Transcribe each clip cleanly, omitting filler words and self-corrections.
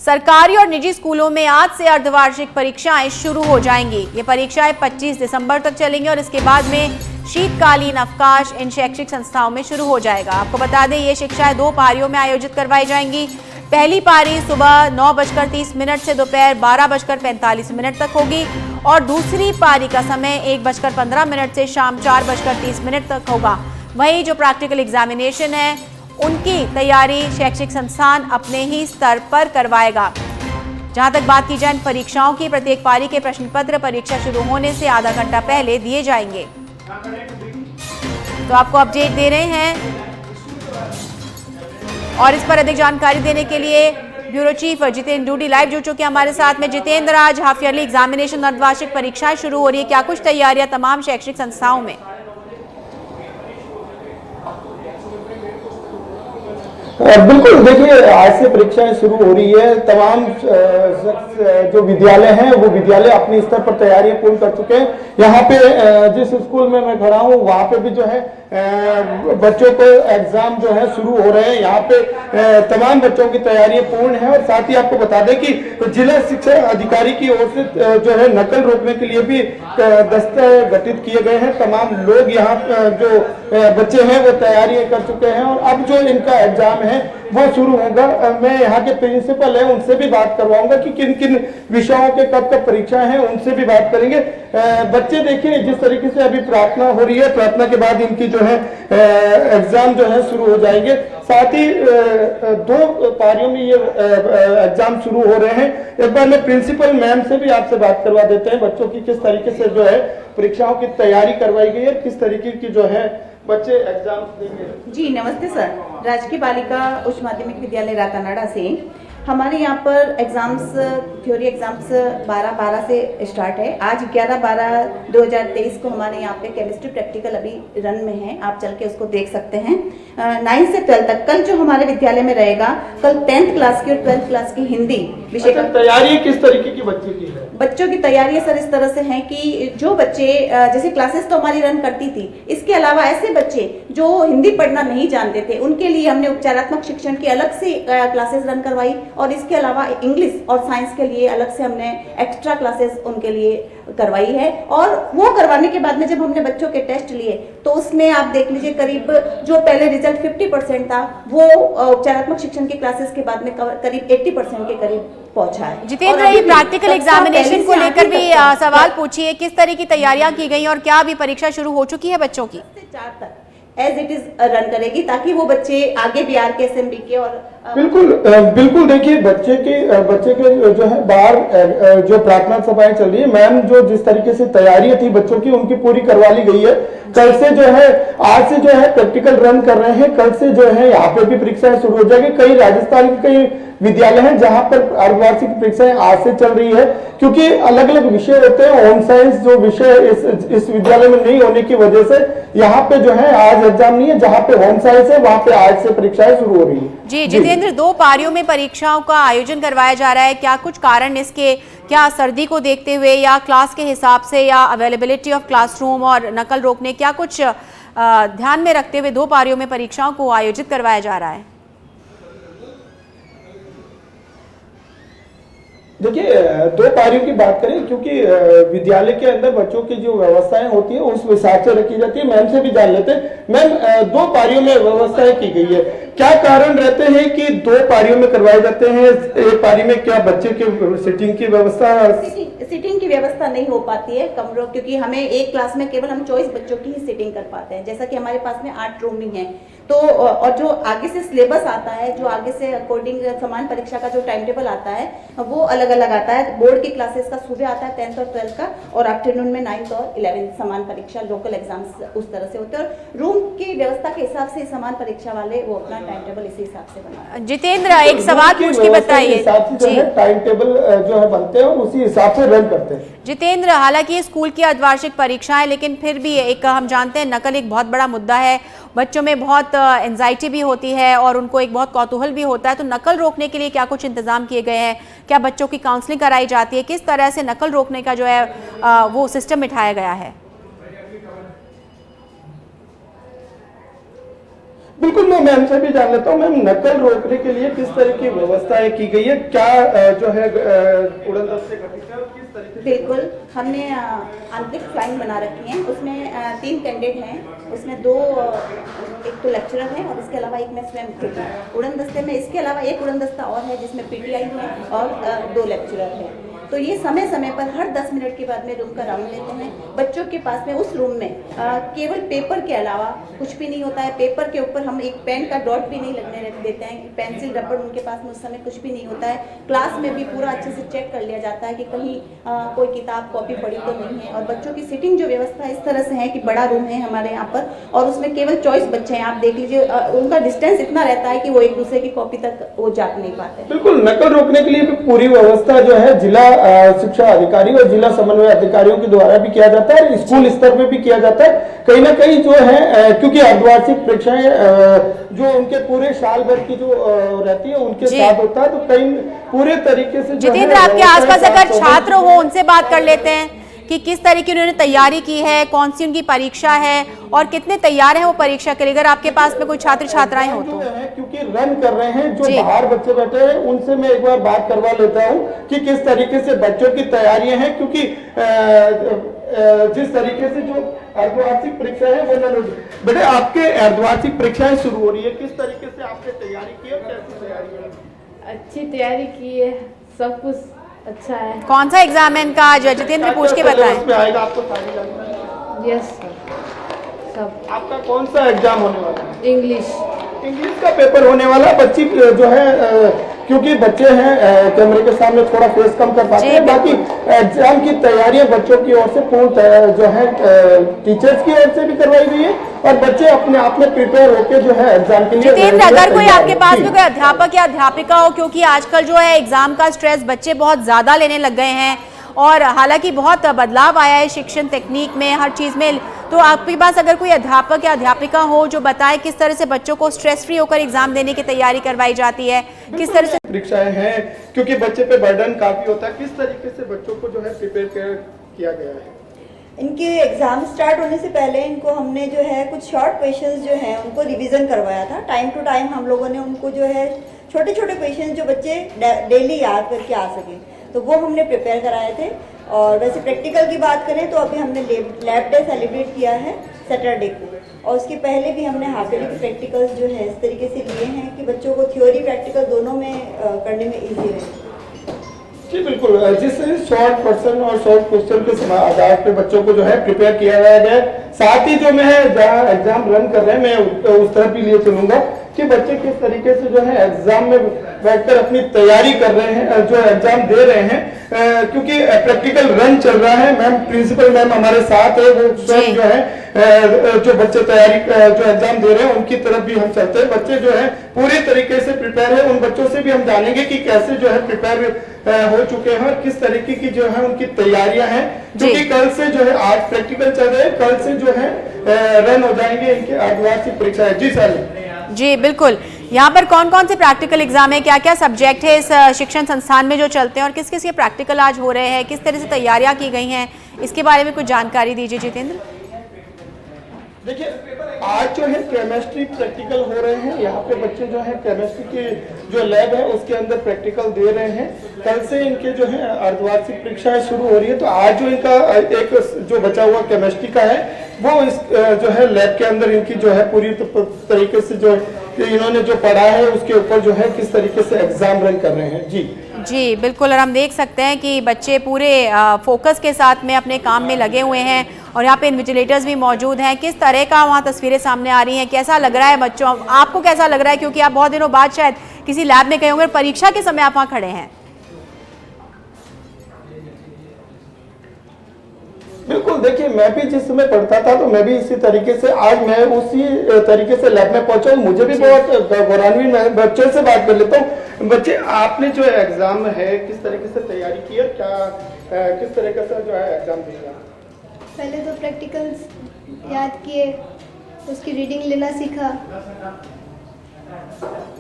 सरकारी और निजी स्कूलों में आज से अर्धवार्षिक परीक्षाएं शुरू हो जाएंगी। ये परीक्षाएं 25 दिसंबर तक चलेंगी और इसके बाद में शीतकालीन अवकाश इन शैक्षिक संस्थाओं में शुरू हो जाएगा। आपको बता दें, ये शिक्षाएं 2 पारियों में आयोजित करवाई जाएंगी। पहली पारी सुबह 9:30 से दोपहर 12:45 तक होगी और दूसरी पारी का समय 1:15 से शाम 4:30 तक होगा। वहीं जो प्रैक्टिकल एग्जामिनेशन है उनकी तैयारी शैक्षिक संस्थान अपने ही स्तर पर करवाएगा। जहां तक बात की जाए परीक्षाओं की, प्रत्येक पारी के प्रश्न पत्र परीक्षा शुरू होने से आधा घंटा पहले दिए जाएंगे। तो आपको अपडेट दे रहे हैं और इस पर अधिक जानकारी देने के लिए bureau chief Jitendra Doodi live जुड़ चुके हैं हमारे साथ में। जितेंद्र, आज हाफ ईयरली एग्जामिनेशन अर्धवार्षिक परीक्षाएं शुरू हो रही है, क्या कुछ तैयारियां तमाम शैक्षिक संस्थाओं में? बिल्कुल, देखिए आज से परीक्षाएं शुरू हो रही है। तमाम जो विद्यालय हैं वो विद्यालय अपने स्तर पर तैयारियां पूर्ण कर चुके हैं। यहाँ पे जिस स्कूल में मैं खड़ा हूँ वहाँ पे भी जो है बच्चों को एग्जाम जो है शुरू हो रहे हैं। यहाँ पे तमाम बच्चों की तैयारियां पूर्ण है और साथ ही आपको बता दें कि जिला शिक्षा अधिकारी की ओर से जो है नकल रोकने के लिए भी दस्ते गठित किए गए हैं। तमाम लोग यहाँ जो बच्चे हैं वो तैयारियां कर चुके हैं और अब जो इनका एग्जाम है वो शुरू होगा। मैं यहाँ के प्रिंसिपल हैं उनसे भी बात करवाऊंगा कि किन किन विषयों के कब कब परीक्षा है, उनसे भी बात करेंगे। बच्चे देखिए जिस तरीके से अभी प्रार्थना हो रही है, प्रार्थना के बाद इनकी जो है एग्जाम जो है शुरू हो जाएंगे। साथ ही 2 पारियों में ये एग्जाम शुरू हो रहे हैं। एक बार मैं प्रिंसिपल मैम से भी आपसे बात करवा देते हैं बच्चों की किस तरीके से जो है परीक्षाओं की तैयारी करवाई गई है, किस तरीके की जो है बच्चे एग्जाम देंगे। जी नमस्ते सर, राजकीय बालिका उच्च माध्यमिक विद्यालय रातानाडा से हमारे यहाँ पर एग्जाम्स, थ्योरी एग्जाम्स 12/12 से स्टार्ट है। आज 11/12/2023 को हमारे यहाँ पे केमिस्ट्री प्रैक्टिकल अभी रन में है, आप चल के उसको देख सकते हैं। 9 से 12 तक कल जो हमारे विद्यालय में रहेगा, कल 10th क्लास की और 12th क्लास की हिंदी विषय का तैयारी किस तरीके की बच्चे की है? बच्चों की तैयारी सर इस तरह से है कि जो बच्चे जैसे क्लासेस तो हमारी रन करती थी, इसके अलावा ऐसे बच्चे जो हिंदी पढ़ना नहीं जानते थे उनके लिए हमने उपचारात्मक शिक्षण की अलग से क्लासेस रन करवाई और इसके अलावा इंग्लिश और साइंस के लिए अलग से हमने एक्स्ट्रा क्लासेस उनके लिए करवाई है। और वो करवाने के बाद में जब हमने बच्चों के टेस्ट लिए तो उसमें आप देख लीजिए करीब जो पहले रिजल्ट 50% था वो उपचारात्मक शिक्षण की क्लासेस के बाद में करीब 80% के करीब पहुंचा है। जितेंद्र, ये प्रैक्टिकल एग्जामिनेशन को लेकर भी सवाल पूछिए, किस तरह की तैयारियां की गई और क्या अभी परीक्षा शुरू हो चुकी है बच्चों की? 4 तक एज इट इज रन करेगी ताकि वो बच्चे आगे बिहार के एसएमबी के और बिल्कुल देखिए बच्चे के जो है बाहर जो प्रार्थना सभाएं चल रही है, मैम जो जिस तरीके से तैयारियां थी बच्चों की उनकी पूरी करवा ली गई है। कल से जो है आज से जो है प्रैक्टिकल रन कर रहे हैं, कल से जो है यहाँ पे भी परीक्षाएं शुरू हो जाएगी। कई राजस्थान के कई विद्यालय हैं जहां पर अर्धवार्षिक परीक्षाएं आज से चल रही है, क्योंकि अलग अलग विषय होते हैं। होम साइंस जो विषय इस विद्यालय में नहीं होने की वजह से यहाँ पे जो है आज एग्जाम नहीं है, जहाँ पे होम साइंस है वहाँ पे आज से परीक्षाएं शुरू हो रही है। जी जितेंद्र, 2 पारियों में परीक्षाओं का आयोजन करवाया जा रहा है, क्या कुछ कारण इसके, क्या सर्दी को देखते हुए या क्लास के हिसाब से या अवेलेबिलिटी ऑफ क्लासरूम और नकल रोकने, क्या कुछ ध्यान में रखते हुए 2 पारियों में परीक्षाओं को आयोजित करवाया जा रहा है? देखिए 2 पारियों की बात करें, क्योंकि विद्यालय के अंदर बच्चों की जो व्यवस्थाएं होती है उस हिसाब से रखी जाती है। मैम से भी जान लेते हैं। मैम 2 पारियों में व्यवस्थाएं की गई है, क्या कारण रहते हैं कि 2 पारियों में करवाए जाते हैं? एक पारी में क्या बच्चे की सिटिंग की व्यवस्था सिटिंग की व्यवस्था नहीं हो पाती है कमरों, क्योंकि हमें एक क्लास में केवल हम 24 बच्चों की ही सिटिंग कर पाते हैं। जैसा कि हमारे पास में 8 रूम ही है, तो और जो आगे से सिलेबस आता है, जो आगे से अकॉर्डिंग समान परीक्षा का जो टाइम टेबल आता है वो अलग अलग आता है। बोर्ड की क्लासेस का सुबह आता है 10th और 12th का, और आफ्टरनून में 9th और 11th समान परीक्षा लोकल एग्जाम्स उस तरह से होते हैं। और रूम की व्यवस्था के हिसाब से समान परीक्षा वाले वो अपना टाइम टेबल इसी हिसाब से बनाते। जितेंद्र, एक सवाल पूछ के बताइए। टाइम टेबल जो है बनते हैं और उसी हिसाब से रन करते हैं। जितेंद्र, हालांकि स्कूल की अर्धवार्षिक परीक्षाएं, लेकिन फिर भी एक हम जानते हैं नकल एक बहुत बड़ा मुद्दा है, बच्चों में बहुत एंजाइटी भी होती है और उनको एक बहुत कौतूहल भी होता है, तो नकल रोकने के लिए क्या कुछ इंतजाम किए गए हैं? क्या बच्चों की काउंसलिंग कराई जाती है? किस तरह से नकल रोकने का जो है वो सिस्टम बिठाया गया है? बिल्कुल, मैं मैम से भी जान लेता हूँ। मैम, नकल रोकने के लिए किस तरह की व्यवस्थाएं की गई है, क्या जो है उड़न दस्ते गठित है और किस तरीके से? बिल्कुल, हमने आंतरिक फ्लाइंग बना रखी है, उसमें 3 कैंडिडेट हैं, उसमें 2 एक तो लेक्चरर है और इसके अलावा एक मैं स्वयं खुद हूँ उड़न दस्ते में। इसके अलावा एक उड़न दस्ता और है जिसमें पीटीआई है और 2 लेक्चरर हैं। तो ये समय समय पर हर 10 मिनट के बाद में रूम का राउंड लेते हैं। बच्चों के पास में उस रूम में केवल पेपर के अलावा कुछ भी नहीं होता है। पेपर के ऊपर हम एक पेन का डॉट भी नहीं लगने देते हैं, पेंसिल रबड़ उनके पास में उस समय कुछ भी नहीं होता है। क्लास में भी पूरा अच्छे से चेक कर लिया जाता है कि कहीं कोई किताब कॉपी पड़ी तो नहीं है। और बच्चों की सीटिंग जो व्यवस्था इस तरह से है कि बड़ा रूम है हमारे यहाँ पर और उसमें केवल 24 बच्चे हैं। आप देख लीजिए, उनका डिस्टेंस इतना रहता है कि वो एक दूसरे की कॉपी तक वो जा नहीं पाते। बिल्कुल, नकल रोकने के लिए भी पूरी व्यवस्था जो है जिला शिक्षा अधिकारी और जिला समन्वय अधिकारियों के द्वारा भी किया जाता है, स्कूल स्तर पे भी किया जाता है। कहीं ना कहीं जो है क्योंकि अर्धवार्षिक परीक्षाएं जो उनके पूरे साल भर की जो रहती है उनके साथ होता है, तो कहीं पूरे तरीके से जितेंद्र, आपके आसपास अगर छात्र हो उनसे बात कर लेते हैं कि किस तरह की उन्होंने तैयारी की है, कौन सी उनकी परीक्षा है और कितने तैयार हैं वो परीक्षा के लिए, अगर आपके पास में कोई छात्र छात्राएं हो तो। क्योंकि रन कर रहे हैं जो बाहर बच्चे बैठे हैं उनसे मैं एक बार बात करवा लेता हूं कि किस तरीके से बच्चों की तैयारियां हैं, क्योंकि जिस तरीके से जो अर्धवार्षिक परीक्षा है वो बेटे आपके अर्धवार्षिक परीक्षाएं शुरू हो रही है, किस तरीके से आपने तैयारी की है, कैसी तैयारी है? अच्छी तैयारी की है, सब कुछ अच्छा है। कौन सा एग्जाम है इनका आज? जितेंद्र पूछ के बताएं। उसमें आएगा आपको सारी जानकारी। यस सर, सब। आपका कौन सा एग्जाम होने वाला है? इंग्लिश का पेपर होने वाला। बच्ची जो है क्योंकि बच्चे हैं कैमरे के सामने थोड़ा फेस कम कर पाते हैं, बाकी एग्जाम की तैयारियां बच्चों की ओर से पूर्ण जो है टीचर्स की ओर से भी करवाई गई है और बच्चे अपने आप में प्रिपेयर होकर जो है एग्जाम के लिए। जितेंद्र, अगर कोई आपके पास में कोई अध्यापक या अध्यापिका हो, क्योंकि आजकल जो है एग्जाम का स्ट्रेस बच्चे बहुत ज्यादा लेने लग गए हैं और हालांकि बहुत बदलाव आया है शिक्षण तकनीक में, हर चीज में, तो आपके पास अगर कोई अध्यापक या अध्यापिका हो जो बताए किस तरह से बच्चों को स्ट्रेस फ्री होकर एग्जाम देने की तैयारी करवाई जाती है, किस तरह से परीक्षाएं हैं, क्योंकि बच्चे पे बर्डन काफी होता है, किस तरीके से बच्चों को जो है प्रिपेयर किया गया है? इनके एग्जाम स्टार्ट होने से पहले इनको हमने जो है कुछ शॉर्ट क्वेश्चंस जो हैं उनको रिवीजन करवाया था। टाइम टू टाइम हम लोगों ने उनको जो है छोटे छोटे क्वेश्चंस जो बच्चे डेली याद करके आ सके तो वो हमने प्रिपेयर कराए थे। और वैसे प्रैक्टिकल की बात करें तो अभी हमने लैब डे सेलिब्रेट किया है सैटरडे को, और उसके पहले भी हमने हाफ ईयरली के प्रैक्टिकल्स जो है इस तरीके से लिए हैं कि बच्चों को थ्योरी प्रैक्टिकल दोनों में करने में ईजी रहे। जी बिल्कुल, जिससे शॉर्ट पर्सन और शॉर्ट क्वेश्चन के आधार पे बच्चों को जो है प्रिपेयर किया गया। साथ ही जो मैं जहाँ एग्जाम रन कर रहे हैं मैं उस तरफ भी लिए चलूंगा कि बच्चे किस तरीके से जो है एग्जाम में बैठकर अपनी तैयारी कर रहे हैं, जो एग्जाम दे रहे हैं, क्योंकि प्रैक्टिकल रन चल रहा है। मैम प्रिंसिपल मैम हमारे साथ है, वो स्वयं जो है जो बच्चे तैयारी जो एग्जाम दे रहे हैं उनकी तरफ भी हम चलते हैं। बच्चे जो है पूरी तरीके से प्रिपेयर है, उन बच्चों से भी हम जानेंगे कि कैसे जो है प्रिपेयर हो चुके हैं और किस तरीके की जो है उनकी तैयारियां हैं, क्योंकि कल से जो है आज प्रैक्टिकल चल रहे हैं, कल से जो है रन हो जाएंगे इनके अर्धवार्षिक परीक्षा है। जी सर। जी बिल्कुल, यहाँ पर कौन कौन से प्रैक्टिकल एग्जाम है, क्या क्या सब्जेक्ट है इस शिक्षण संस्थान में जो चलते हैं और किस किस के प्रैक्टिकल आज हो रहे हैं, किस तरह से तैयारियां की गई हैं, इसके बारे में कुछ जानकारी दीजिए जितेंद्र। देखिए आज जो है केमिस्ट्री प्रैक्टिकल हो रहे हैं, यहाँ पे बच्चे जो है केमिस्ट्री की जो लैब है उसके अंदर प्रैक्टिकल दे रहे हैं। कल से इनके जो है अर्धवार्षिक परीक्षाएं शुरू हो रही है, तो आज जो इनका एक जो बचा हुआ केमिस्ट्री का है वो इस जो है लैब के अंदर इनकी जो है पूरी तरीके से जो इन्होंने जो पढ़ा है उसके ऊपर जो है किस तरीके से एग्जाम रन कर रहे हैं। जी बिल्कुल, और हम देख सकते हैं कि बच्चे पूरे फोकस के साथ में अपने काम में लगे हुए हैं और यहाँ पे इन्विजिलेटर्स भी मौजूद हैं। किस तरह का वहाँ तस्वीरें सामने आ रही हैं, कैसा लग रहा है बच्चों, आपको कैसा लग रहा है, क्योंकि आप बहुत दिनों बाद शायद किसी लैब में गए होंगे, परीक्षा के समय आप वहाँ खड़े हैं। बिल्कुल, देखिए मैं भी जिस समय पढ़ता था तो मैं भी इसी तरीके से आज मैं उसी तरीके से लैब में पहुंचा हूँ। मुझे भी बहुत गौरवान्वित, मैं बच्चों से बात कर लेता हूँ। बच्चे आपने जो एग्जाम है किस तरीके से तैयारी की है, क्या किस तरीके से जो है एग्जाम दिया? पहले तो प्रैक्टिकल्स याद किए, उसकी रीडिंग लेना सीखा,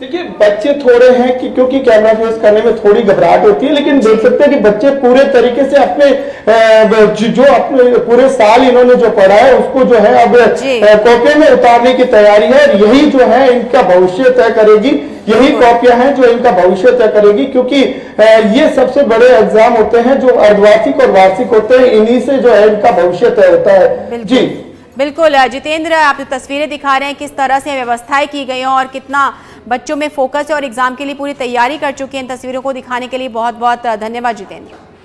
देखिए बच्चे थोड़े हैं कि क्योंकि कैमरा फेस करने में थोड़ी घबराहट होती है, लेकिन देख सकते हैं कि बच्चे पूरे तरीके से अपने जो अपने पूरे साल इन्होंने जो पढ़ा है उसको जो है अब कॉपी में उतारने की तैयारी है। यही जो है इनका भविष्य तय करेगी, यही कॉपियां हैं जो इनका भविष्य तय करेगी, क्योंकि ये सबसे बड़े एग्जाम होते हैं जो अर्धवार्षिक और वार्षिक होते हैं, इन्हीं से जो है इनका भविष्य तय होता है। जी बिल्कुल जितेंद्र, आप जो तस्वीरें दिखा रहे हैं किस तरह से व्यवस्थाएं की गई हैं और कितना बच्चों में फोकस है और एग्जाम के लिए पूरी तैयारी कर चुके हैं, इन तस्वीरों को दिखाने के लिए बहुत बहुत धन्यवाद जितेंद्र।